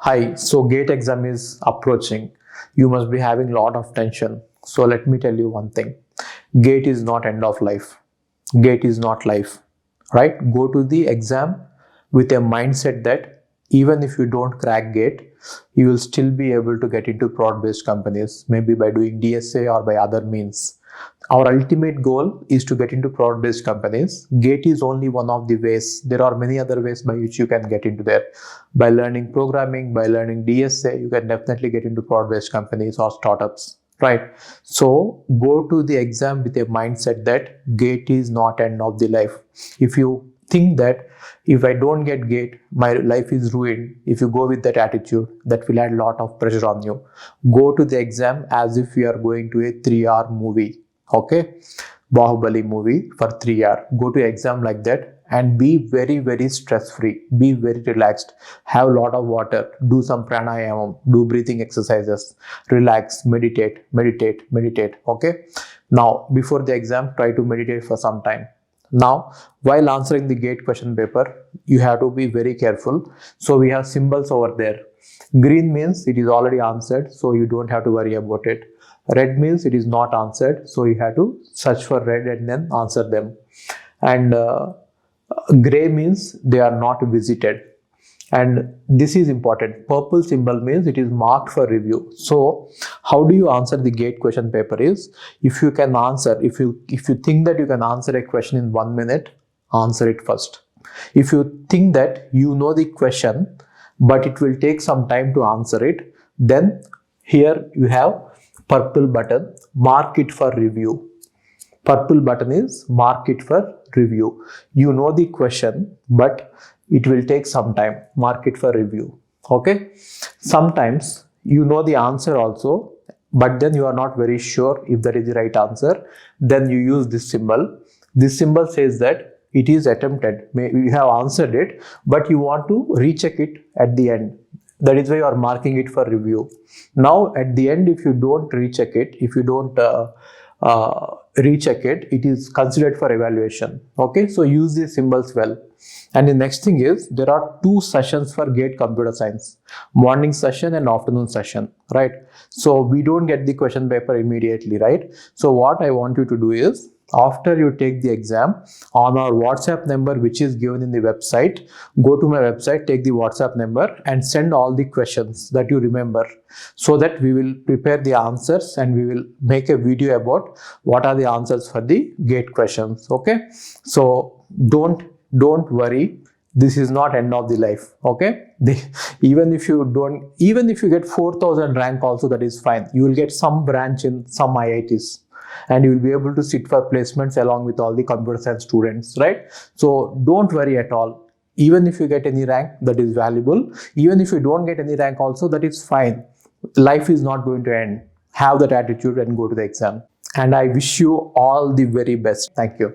Hi, so GATE exam is approaching. You must be having a lot of tension. So let me tell you one thing. GATE is not end of life. GATE is not life, right? Go to the exam with a mindset that even if you don't crack GATE, you will still be able to get into prod-based companies, maybe by doing DSA or by other means. Our ultimate goal is to get into prod-based companies. GATE is only one of the ways. There are many other ways by which you can get into there. By learning programming, by learning DSA, you can definitely get into prod-based companies or startups, right? So go to the exam with a mindset that GATE is not end of the life. If you think that if I don't get GATE, my life is ruined, if you go with that attitude, that will add a lot of pressure on you. Go to the exam as if you are going to a 3-hour movie. Okay, Bahubali movie for 3 hours. Go to exam like that and be very stress free. Be very relaxed. Have a lot of water. Do some pranayama. Do breathing exercises. Relax. Meditate. Okay. Now before the exam, try to meditate for some time. Now, while answering the GATE question paper, you have to be very careful. So we have symbols over there. Green means it is already answered, so you don't have to worry about it. Red means it is not answered, so you have to search for red and then answer them. And gray means they are not visited. And this is important. Purple symbol means it is marked for review. So how do you answer the GATE question paper is, if you can answer, if you think that you can answer a question in 1 minute, answer it first. If you think that you know the question, but it will take some time to answer it, then here you have purple button, mark it for review. Purple button is mark it for review. You know the question, but it will take some time. Mark it for review. Okay. Sometimes you know the answer also, but then you are not very sure if that is the right answer. Then you use this symbol. This symbol says that it is attempted. You have answered it, but you want to recheck it at the end. That is why you are marking it for review. Now at the end, if you don't recheck it, if you don't recheck it, it is considered for evaluation. Okay, so use these symbols well. And the next thing is, there are 2 sessions for GATE computer science, morning session and afternoon session, right? So we don't get the question paper immediately, right? So what I want you to do is, after you take the exam, on our WhatsApp number which is given in the website, go to my website, take the WhatsApp number and send all the questions that you remember, so that we will prepare the answers and we will make a video about what are the answers for the GATE questions. Okay, so don't worry, this is not end of the life. Okay, even if you get 4,000 rank also, that is fine. You will get some branch in some IITs and you will be able to sit for placements along with all the computer science students, right? So don't worry at all. Even if you get any rank, that is valuable. Even if you don't get any rank also, that is fine. Life is not going to end. Have that attitude and go to the exam. And I wish you all the very best. Thank you.